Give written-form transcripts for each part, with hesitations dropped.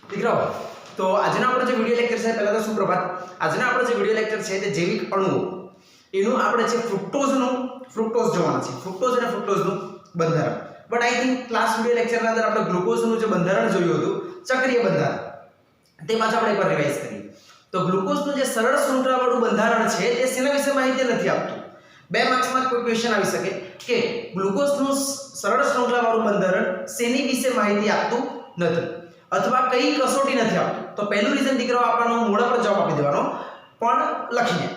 દીકરાઓ તો આજનો આપણો જે વિડિયો લેક્ચર છે પહેલા તો સુપ્રભાત આજનો આપણો જે વિડિયો લેક્ચર છે તે જૈવિક અણુઓ એનું આપણે જે ફ્રુક્ટોઝ જોવાનું છે ફ્રુક્ટોઝ અને ફ્રુક્ટોઝનું બંધારણ but I think class video લેક્ચરના અંદર આપણે ગ્લુકોઝનું જે બંધારણ જોયું હતું ચક્રીય બંધારણ તે પાછું આપણે એકવાર રિવાઇઝ કરીએ તો ગ્લુકોઝનું જે સરળ શૃંખલાવાળું બંધારણ છે તે શેના વિશે માહિતી નથી આપતું બે માર્ક્સમાં કોઈ ક્વેશ્ચન આવી શકે કે ગ્લુકોઝનું સરળ શૃંખલાવાળું બંધારણ શેની વિશે માહિતી આપતું નથી अथवा कई कसोटी नहीं आपतो तो पहलू रीजन दीकरो आपनो मोड़ा पर जवाब आपी देवानो पण लखीने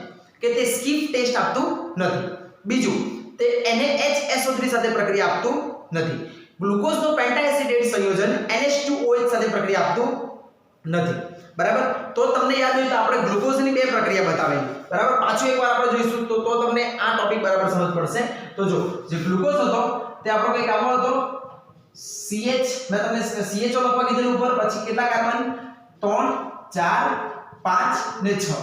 के ते स्किप टेस्ट आपतो નથી બીજું તે NaHSO3 સાથે પ્રક્રિયા આપતું નથી ગ્લુકોઝ નો પેન્ટાએસિડેટ સંયોજન NH2OH સાથે પ્રક્રિયા આપતું નથી બરાબર તો તમને યાદ હોય તો આપણે ગ્લુકોઝ ની બે પ્રક્રિયા બતાવેલી બરાબર પાછું એકવાર આપણે જોઈશું તો તમને આ ટોપિક બરાબર સમજ પડશે તો જો જે ગ્લુકોઝ હતો તે આપણો કઈ કામ હતો CH मैं तमने CHO લખવા કીધેલું ઉપર પછી કેટલા કાર્બન 3 4 5 ને 6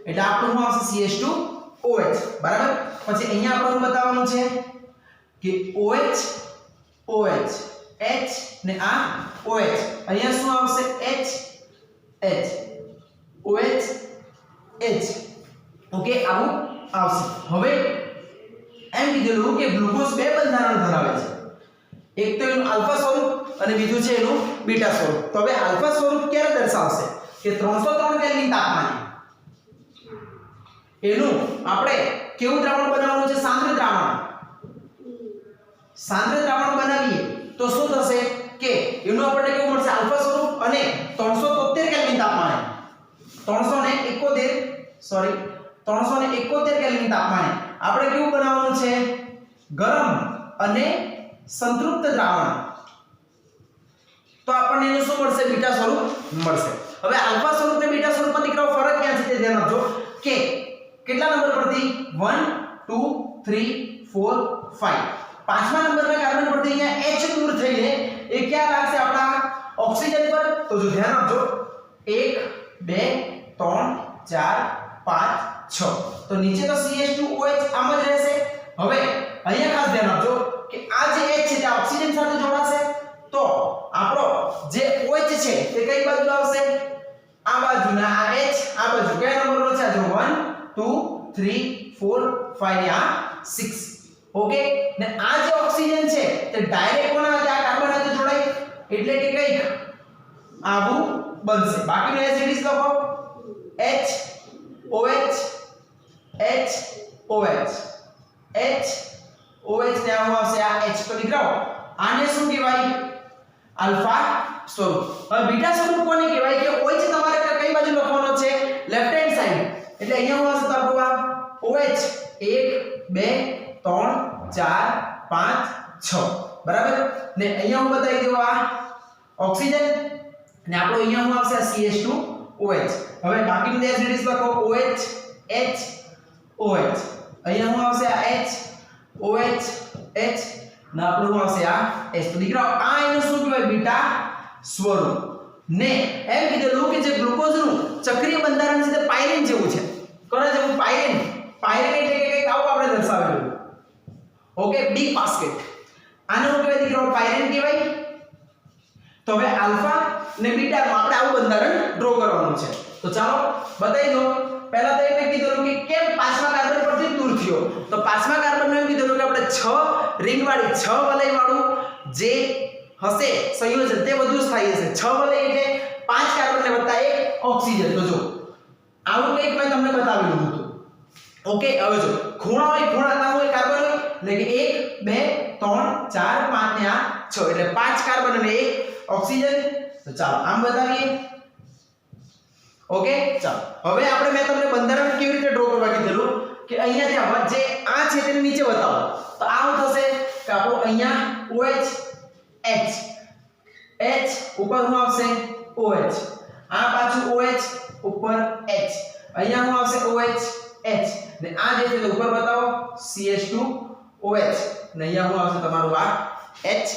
એટલે આપણું શું આવશે CH2OH બરાબર પછી અહીંયા આપણે શું બતાવવાનું છે કે OH OH H ને આ OH અહીંયા શું આવશે H H OH H okay આવું આવશે હવે એમ કીધેલું કે ગ્લુકોઝ બે બંધારણ ધરાવે છે एक तो एनु अल्फा स्वरूप અને બીજું છે એનું બીટા સ્વરૂપ તો હવે અલ્ફા સ્વરૂપ ક્યારે દર્શાવશે કે 303 કેલ્વિન તાપમાને એનું આપણે કેવું દ્રાવણ બનાવવાનું છે સાંદ્ર દ્રાવણ બનાવીએ તો શું થશે કે એનું આપણે કેવું મળશે અલ્ફા સ્વરૂપ અને 373 કેલ્વિન તાપમાને 371 કેલ્વિન તાપમાને આપણે કેવું બનાવવાનું છે ગરમ અને संतृप्त द्रावण तो આપણને એનું શું મળશે બીટા સ્વરૂપ મળશે હવે આલ્ફા સ્વરૂપ ને બીટા સ્વરૂપમાં દીકરાઓ ફરક ક્યાં છે તે ધ્યાન આપજો કે કેટલા નંબર પરથી 1 2 3 4 5 પાંચમા નંબરના કાર્બન પરથી અહીંયા H દૂર થઈને એ ક્યાં લાગશે આપણા ઓક્સિજન પર તો જો ધ્યાન આપજો 1 2 3 4 5 6 તો નીચે તો CH2OH આમ જ રહેશે હવે અહીંયા ખાસ ધ્યાન આપજો કે આ જે H છે તે ઓક્સિજન સાથે જોડાશે તો આપણો જે OH છે તે કઈ બાજુ આવશે આ બાજુના આ H આ બાજુ કયા નંબરનો છે જો 1 2 3 4 5 ને આ 6 ઓકે ને આ જે ઓક્સિજન છે તે ડાયરેક્ટ કોના સાથે આ કાર્બન સાથે જોડાય એટલે કે કઈક આવું બનશે બાકીનો એસ ઇટ ઇઝ લખો H OH H OH H OH ને આવું આવશે આ H તો દીકરાઓ આને શું કહેવાય આલ્ફા સ્વરૂપ હવે બીટા સ્વરૂપ કોને કહેવાય કે OH તમારે કઈ બાજુ લખવાનો છે લેફ્ટ હેન્ડ સાઈડ એટલે અહીંયા હું આવશે તો આપણું આ OH 1 2 3 4 5 6 બરાબર ને અહીંયા હું બતાવી દઉં આ ઓક્સિજન ને આપણો અહીંયા હું આવશે આ CH2OH હવે બાકીનું જે એસિડ લખો OH H OH અહીંયા હું આવશે આ H OH H ના આપણું આવશે આ H તો દીકરાઓ આ એનું શું કહેવાય બીટા સ્વરૂપ ને એમ કીધેલું કે જે ગ્લુકોઝનું ચક્રીય બંધારણ છે તે પાયરીન જેવું છે કોના જેવું પાયરીન એટલે કે કંઈક આવું આપણે દર્શાવેલું ઓકે બિગ બાસ્કેટ આને શું કહેવાય દીકરાઓ પાયરીન કહેવાય તો હવે આલ્ફા ને બીટાનું આપણે આવું બંધારણ ડ્રો કરવાનું છે તો ચાલો બતાવી દો પહેલા તો એને કીધું કે કેમ પાંચમા કાર્બન પરથી દૂર થયો તો પાંચમા કાર્બનનું એમ કીધું કે આપણે 6 રિંગ વાળી 6 વલય વાળું જે હશે સંયોજન તે વધુ સ્થાયી હશે 6 વલય એટલે 5 કાર્બન ને વત્તા 1 ઓક્સિજન તો જો આવું કંઈક મેં તમને બતાવેલું હતું ઓકે હવે જો ખૂણા હોય ખૂણા ના હોય કાર્બન હોય એટલે કે 1 2 3 4 5 ને આ 6 એટલે 5 કાર્બન અને 1 ઓક્સિજન તો ચાલો આમ બતાવીએ ઓકે ચાલો હવે આપણે મેં તમને બંધારણ કેવી રીતે ડ્રો કરવા કીધેલું કે અહીંયા જે આ છે તેને નીચે બતાવો તો આ શું થશે કે આપણો અહીંયા OH H H ઉપર શું આવશે OH આ પાછું OH ઉપર H અહીંયા શું આવશે OH H ને આ જે છે ઉપર બતાવો CH2OH ને અહીંયા શું આવશે તમારું આ H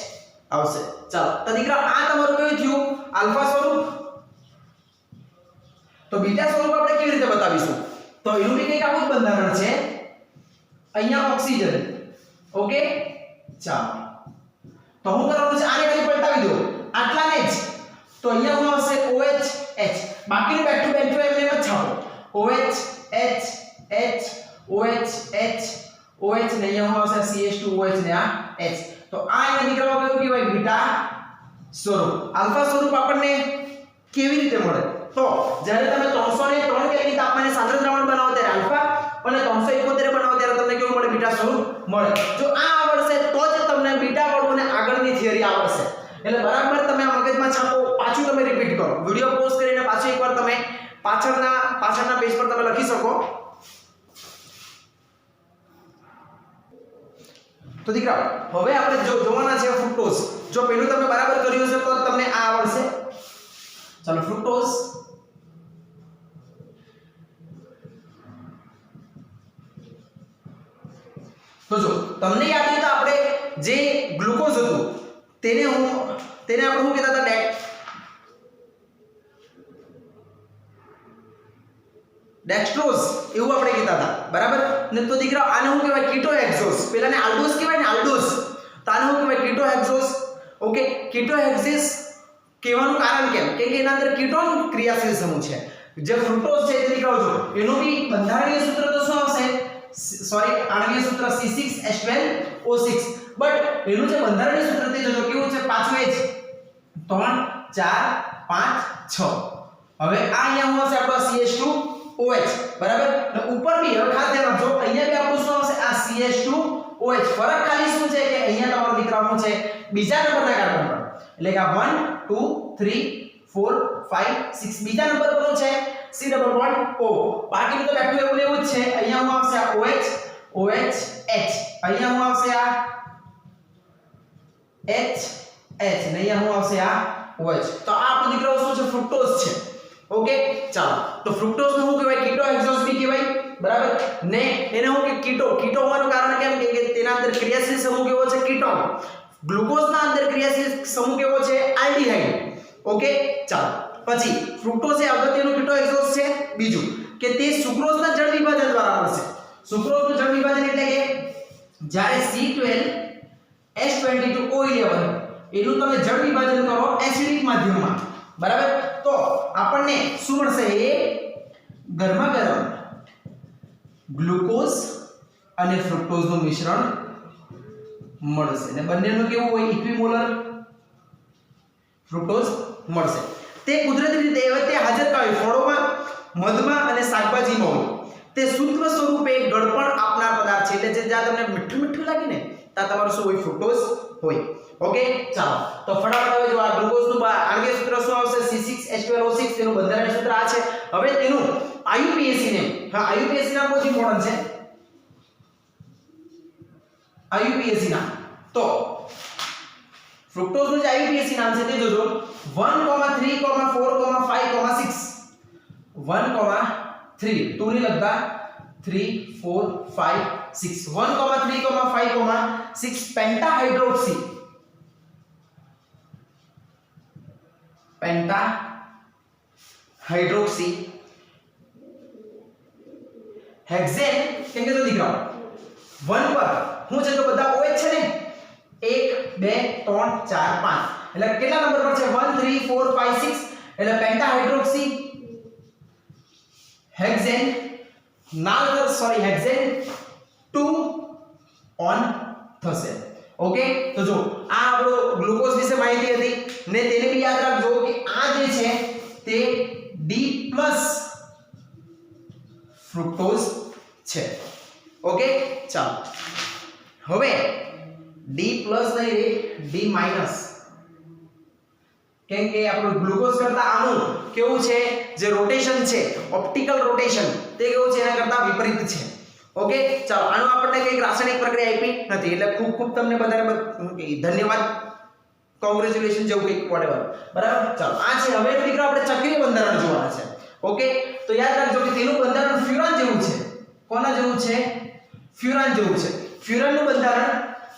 આવશે ચાલો તો દીકરા આ તમારું કયું થયું આલ્ફા સ્વરૂપ તો બીટા સ્વરૂપ આપણે કેવી રીતે બતાવીશું તો એનું બી કંઈક આવું જ બંધારણ છે અહીંયા ઓક્સિજન ઓકે ચાલો તો હું કરવાનું છે આને ખાલી પલટાવી દો આટલાને જ તો અહીંયા હું આવશે OH H બાકીનું બેક ટુ એમને એમ જ છાપો OH H H OH H OH ને અહીંયા હું આવશે CH2OH ને આ H તો આ અહીંયા નીકળવા કયું કહેવાય બીટા સ્વરૂપ આલ્ફા સ્વરૂપ આપણને કેવી રીતે મળે તો જ્યારે તમે 303 કેલ્વિન તાપમાને સાંદ્ર દ્રાવણ બનાવો ત્યારે આલ્ફા અને 371 બનાવો ત્યારે તમને કેવું મળે બીટા સ્વરૂપ મળે જો આ આવડશે તો જ તમને બીટા વાળું અને આગળની થિયરી આવડશે એટલે બરાબર તમે આ મગજમાં છાપો પાછું તમે રિપીટ કરો વિડિયો પોઝ કરીને પાછું એકવાર તમે પાછળના પેજ પર તમે લખી શકો તો દીકરાઓ હવે આપણે જોવાના છે ફ્રુક્ટોઝ જો પહેલું તમે બરાબર કર્યું હશે તો તમને આ આવડશે ચાલો ફ્રુક્ટોઝ તો જો તમને યાદ હોય તો આપણે જે ગ્લુકોઝ હતું તેને આપણે શું કહેતા હતા ડેક્સ્ટ્રોઝ એવું આપણે કહેતા હતા બરાબર ને તો દીકરા આને શું કહેવાય કીટોહેક્સોઝ પેલાને આલ્ડોઝ કહેવાય ને આલ્ડોઝ તો આને શું કહેવાય કીટોહેક્સોઝ ઓકે કીટોહેક્સિસ કહેવાનું કારણ કેમ કે એના અંદર કીટોન ક્રિયાશીલ સમૂહ છે જે ફ્રુક્ટોઝ છે તે દીકરાઓ જો એનું બી બંધારણીય સૂત્ર તો શું આવશે સોરી આણ્વિય સૂત્ર C6H12O6 બટ એનું જે બંધારણીય સૂત્ર તે જોજો કેવું છે પાછું એ જ 3 4 5 6 હવે આ અહીંયા હું હશે આપણો CH2OH બરાબર તો ઉપર બી હવે ખાસ ધ્યાન રાખજો અહીંયા બી આપણું શું આવશે આ CH2OH ફરક ખાલી શું છે કે અહીંયા તમારો દીકરાનો છે બીજા નંબરના કાર્બન પર એટલે કે આ 1 2 3 4 5 6 બીજા નંબર પરનો છે C ડબલ બોન્ડ O બાકીનું તો બેઠું એવું લેવું જ છે અહીંયા હું આવશે આ OH H અહીંયા હું આવશે આ H ને અહીંયા હું આવશે આ OH તો આ આપણો દીકરો શું છે ફ્રુક્ટોઝ છે ઓકે ચાલો તો ફ્રુક્ટોઝ નું શું કહેવાય કીટોહેક્સોઝ બી કહેવાય બરાબર ને એને હું કે કીટો હોવાનું કારણ કેમ કે તેના અંદર ક્રિયાશીલ સમૂહ કેવો છે કીટોન ગ્લુકોઝ ના અંદર ક્રિયાશીલ સમૂહ કેવો છે આલ્ડીહાઇડ ઓકે ચાલો પછી ફ્રુક્ટોઝ એ અગત્યનું કીટોહેક્સોઝ છે બીજું કે તે સુક્રોઝ ના જળ વિભાજન દ્વારા મળશે સુક્રોઝ નું જળ વિભાજન એટલે કે જ્યારે C12H22O11 એનું તમે જળ વિભાજન કરો એસિડિક માધ્યમમાં બરાબર તો આપણને શું મળશે એ ગરમા ગરમ ગ્લુકોઝ અને ફ્રુક્ટોઝ નું મિશ્રણ મળશે અને બંનેનું કેવું હોય ઇક્વિમોલર ફ્રુક્ટોઝ મળશે તે કુદરતી રીતે તે હાજર હોય ફળોમાં મધમાં અને શાકભાજીમાં હોય તે સૂક્ષ્મ સ્વરૂપે ગળપણ આપનાર પદાર્થ છે એટલે જે જ્યાં તમને મીઠું મીઠું લાગે ને ત્યાં તમારું શું હોય ફ્રુક્ટોઝ હોય ઓકે ચાલો તો ફટાફટ હવે જો આ ગ્લુકોઝ નું આણ્વિક સૂત્ર શું આવશે C6H12O6 તેનું બંધારણીય સૂત્ર આ છે હવે તેનું IUPAC ને હા IUPAC નામ બહુ ઇમ્પોર્ટન્ટ છે IUPAC નામ તો ફ્રુક્ટોઝ નું જે IUPAC નામ છે તે જોજો 1, 3, 4, 5, 6 1, 3 2 ની લગતા 3 4 5 6 1, 3, 5, 6 પેન્ટાહાઇડ્રોક્સી હેક્સેન કેમ કે જો દીકરાઓ 1 પર હું છે તો બધા OH છે ને 1 2 3 4 5 એટલે કેટલા નંબર પર છે 1 3 4 5 6 એટલે પેન્ટાહાઇડ્રોક્સી હેક્સેન હેક્સેન 2 ઓન થશે ઓકે તો જો આ આપણો ગ્લુકોઝ વિશે માહિતી હતી ને તેને બી યાદ રાખજો કે આ જે છે તે D+ ફ્રુક્ટોઝ છે ઓકે ચાલો હવે D+ નહીં રે D- કેમ કે આપણું ગ્લુકોઝ કરતા આનું કેવું છે જે રોટેશન છે ઓપ્ટિકલ રોટેશન તે કેવું છે એના કરતા વિપરીત છે ઓકે ચાલો આનું આપણને કઈ રાસાયણિક પ્રક્રિયા આપી નથી એટલે ખૂબ ખૂબ તમને બધાને ધન્યવાદ કોંગ્રેચ્યુલેશન જેવું કંઈક વોટેવર બરાબર ચાલો આ છે હવે દીકરા આપણે ચક્રીય બંધારણ જોવાના છે ઓકે તો યાદ રાખજો કે તેનું બંધારણ ફ્યુરાન જેવું છે કોના જેવું છે ફ્યુરાન જેવું છે ફ્યુરાનનું બંધારણ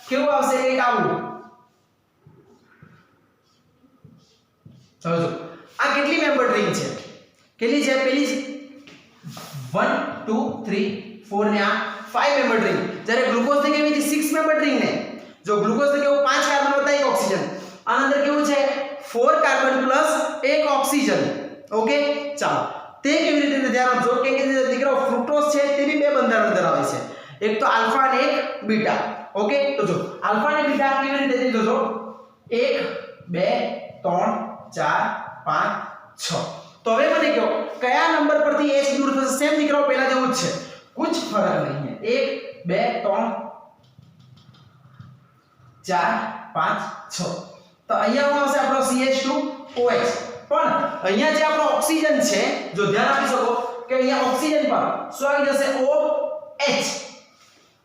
કેવું આવશે કંઈક આવું ચાલો જો આ કેટલી મેમ્બર રિંગ છે કેટલી છે પેલી 1 2 3 4 ને આ 5 મેમ્બર રિંગ જ્યારે ગ્લુકોઝ ને કેવી હતી 6 મેમ્બર રિંગ ને જો ગ્લુકોઝ ને કેવું 5 કાર્બન વત્તા 1 ઓક્સિજન આના અંદર કેવું છે 4 કાર્બન પ્લસ 1 ઓક્સિજન ઓકે ચાલો તે કેવી રીતે ધ્યાન આપજો કે દીકરાઓ ફ્રુક્ટોઝ છે તે બી બે બંધારણ ધરાવે છે એક તો આલ્ફા અને એક બીટા ઓકે તો જો આલ્ફા અને બીટા કેવી રીતે છે જોજો 1 2 3 4 5 6 તો હવે મને કહો કયા નંબર પરથી h દૂર થશે સેમ દીકરાઓ પહેલા જેવું જ છે कुछ फर्क नहीं है 1 2 3 4 5 6 तो અહીંયા હું આવશે આપણો CH2OH પણ અહીંયા જે આપણો ઓક્સિજન છે જો ધ્યાન આપી શકો કે અહીંયા ઓક્સિજન પર શું આવી જશે OH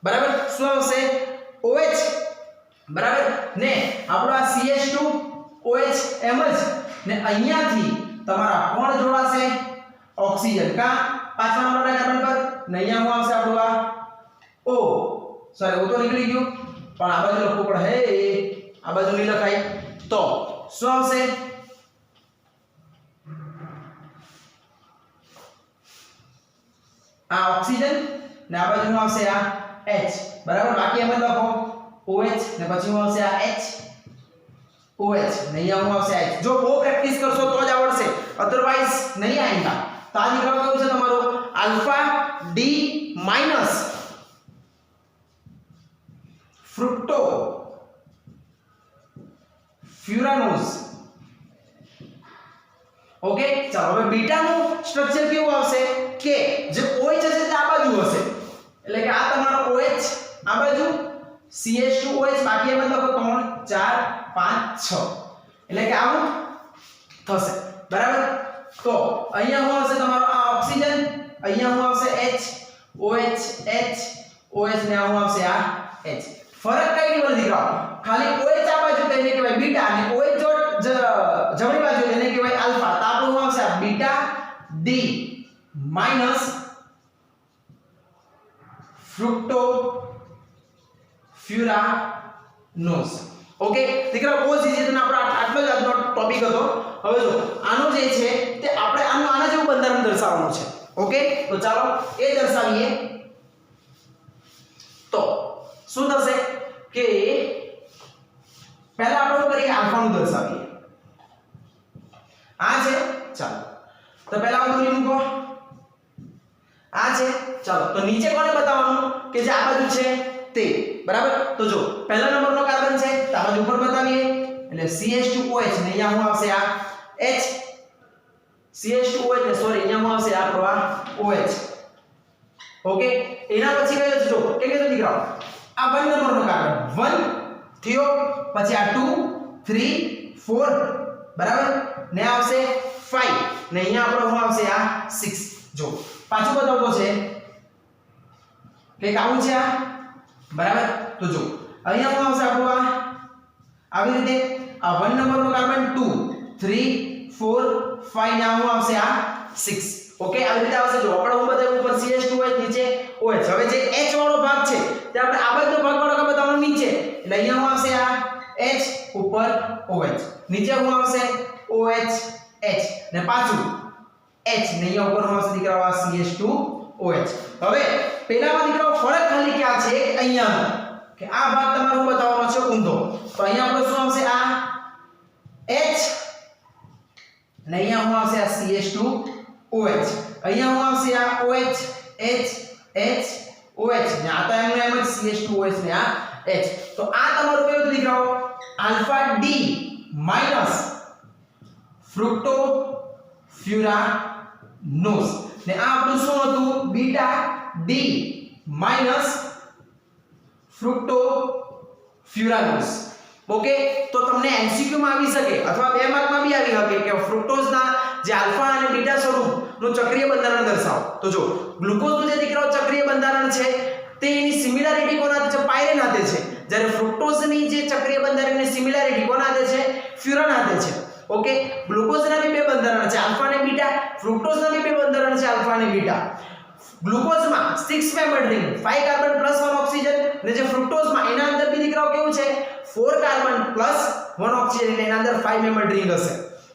બરાબર શું આવશે OH બરાબર ને આપણો આ CH2OH એમ જ ને અહીંયાથી તમારા કોણ જોડાશે ઓક્સિજન કા પાછા નંબરના કાર્બન પર ને અહીંયા હું આવશે આપણું આ O સોરી O તો નીકળી ગયું પણ આ બાજુ લખવું પડે હે આ બાજુ નહીં લખાય તો શું આવશે આ ઓક્સિજન ને આ બાજુ શું આવશે આ H બરાબર બાકી એમ લખો OH ને પછી શું આવશે આ H OH ને અહીંયા શું આવશે H જો બહુ પ્રેક્ટિસ કરશો તો જ આવડશે અધરવાઇઝ નહીં આएगा તો આ દીકરાઓ કેવું છે તમારો આલ્ફા ડી માઈનસ ફ્રુક્ટો ફ્યુરાનોઝ ઓકે ચાલો હવે બીટા નું સ્ટ્રક્ચર કેવું આવશે કે જે OH હશે તે આ બાજુ હશે એટલે કે આ તમારો OH આ બાજુ CH2OH બાકી એમાં લખો 3 4 5 6 એટલે કે આવું થશે બરાબર તો અહીંયા શું આવશે તમારો આ ઓક્સિજન અહીંયા શું આવશે H OH H OH ને આ શું આવશે આ H ફરક કઈ નહીં બોલ દીકરાઓ ખાલી OH આ બાજુ તેને કહેવાય બીટા અને OH જો જમણી બાજુ એને કહેવાય આલ્ફા તો આપણું શું આવશે આ બીટા ડી માઈનસ ફ્રુક્ટો ફ્યુરાનોઝ ઓકે દીકરા બહુ જ ઈઝી છે આપણો આટલો જ આજનો ટોપિક હતો હવે જો આનું જે છે તે આપણે આના જેવું બંધારણ દર્શાવવાનું છે ઓકે તો ચાલો એ દર્શાવીએ તો શું થશે કે પહેલા આપણે શું કરીએ આલ્ફાનું દર્શાવીએ આ છે ચાલો તો પહેલા આ દોરી મૂકો આ છે ચાલો તો નીચે કોને બતાવવાનું કે જે આ બાજુ છે તે બરાબર તો જો પહેલા નંબરનો કાર્બન છે તો આ બાજુ ઉપર બતાવીએ એટલે CH2OH ને અહીંયા શું આવશે આ H CH2OH ને સોરી અહીંયા શું આવશે આપણો આ OH ઓકે એના પછી કયો છે જો કે કીધું દીકરાઓ આ 1 નંબરનો કાર્બન 1 થયો પછી આ 2 3 4 બરાબર ને આવશે 5 ને અહીંયા આપણો શું આવશે આ 6 જો પાછું બતાવતો છે કે આવું છે આ બરાબર તો જો અહીંયા શું આવશે આપણું આ આવી રીતે આ 1 નંબરનો કાર્બન 2 3 4 5 ને શું આવશે આ 6 ઓકે આવી રીતે આવશે જો આપણે હું બતાવ્યું ઉપર CH2OH નીચે OH હવે જે H વાળો ભાગ છે તે આપણે આ બાજુનો ભાગ વાળો બતાવવાનો નીચે એટલે અહીંયા શું આવશે આ H ઉપર OH નીચે શું આવશે OH H ને પાછું H ને અહીંયા ઉપર શું આવશે દીકરાઓ આ CH2OH હવે પહેલામાં દીકરાઓ ફરક ખાલી ક્યાં છે અહીંયાનો કે આ ભાગ તમારો બતાવવાનો છે ઊંધો તો અહીંયા આપણો શું આવશે આ H ને અહીંયા શું આવશે આ CH2OH અહીંયા શું આવશે આ OH H H OH ને આ તો એમનો એમ જ CH2OH ને આ H તો આ તમારું કેવું દીકરાઓ આલ્ફા ડી માઈનસ ફ્રુક્ટો ફ્યુરાનોઝ ને આ આપણું શું હતું બીટા ડી માઈનસ ફ્રુક્ટો ફ્યુરાનોઝ ઓકે તો તમને એમસીક્યુ માં આવી શકે અથવા 2 માર્ક માં બી આવી શકે કે ફ્રુક્ટોઝ ના જે આલ્ફા અને બીટા સ્વરૂપનું ચક્રીય બંધારણ દર્શાવો તો જો ગ્લુકોઝ નું જે દીકરાઓ ચક્રીય બંધારણ છે તે એની સિમિલારિટી કોના છે પાયરેન હાથે છે જ્યારે ફ્રુક્ટોઝ ની જે ચક્રીય બંધારણની સિમિલારિટી કોના હાથે છે ફ્યુરાન હાથે છે ઓકે ગ્લુકોઝ ના બી 2 બંધારણ છે આલ્ફા અને બીટા ફ્રુક્ટોઝ ના બી 2 બંધારણ છે આલ્ફા અને બીટા ગ્લુકોઝ માં 6 membered ring 5 carbon plus 1 oxygen ને જે ફ્રુક્ટોઝ માં એના અંદર બી દીકરાઓ કેવું છે 4 કાર્બન પ્લસ 1 ઓક્સિજન એટલે એના અંદર 5 મેમ્બર્ડ રિંગ હશે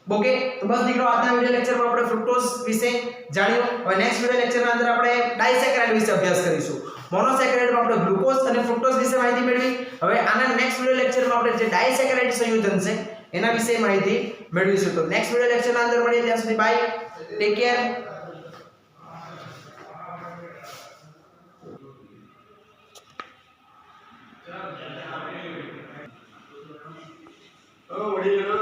ઓકે તો બસ દીકરાઓ આજના વિડિયો લેક્ચરમાં આપણે ફ્રુક્ટોઝ વિશે જાણ્યું હવે નેક્સ્ટ વિડિયો લેક્ચરના અંદર આપણે ડાયસેકેરાઇડ વિશે અભ્યાસ કરીશું મોનોસેકેરાઇડમાં આપણે ગ્લુકોઝ અને ફ્રુક્ટોઝ વિશે માહિતી મેળવી હવે આના નેક્સ્ટ વિડિયો લેક્ચરમાં આપણે જે ડાયસેકેરાઇડ સંયોજન છે એના વિશે માહિતી મેળવીશું. તો નેક્સ્ટ વિડિયો લેક્ચરના અંદર મળીએ, ત્યાં સુધી bye, take care. Oh, what do you know?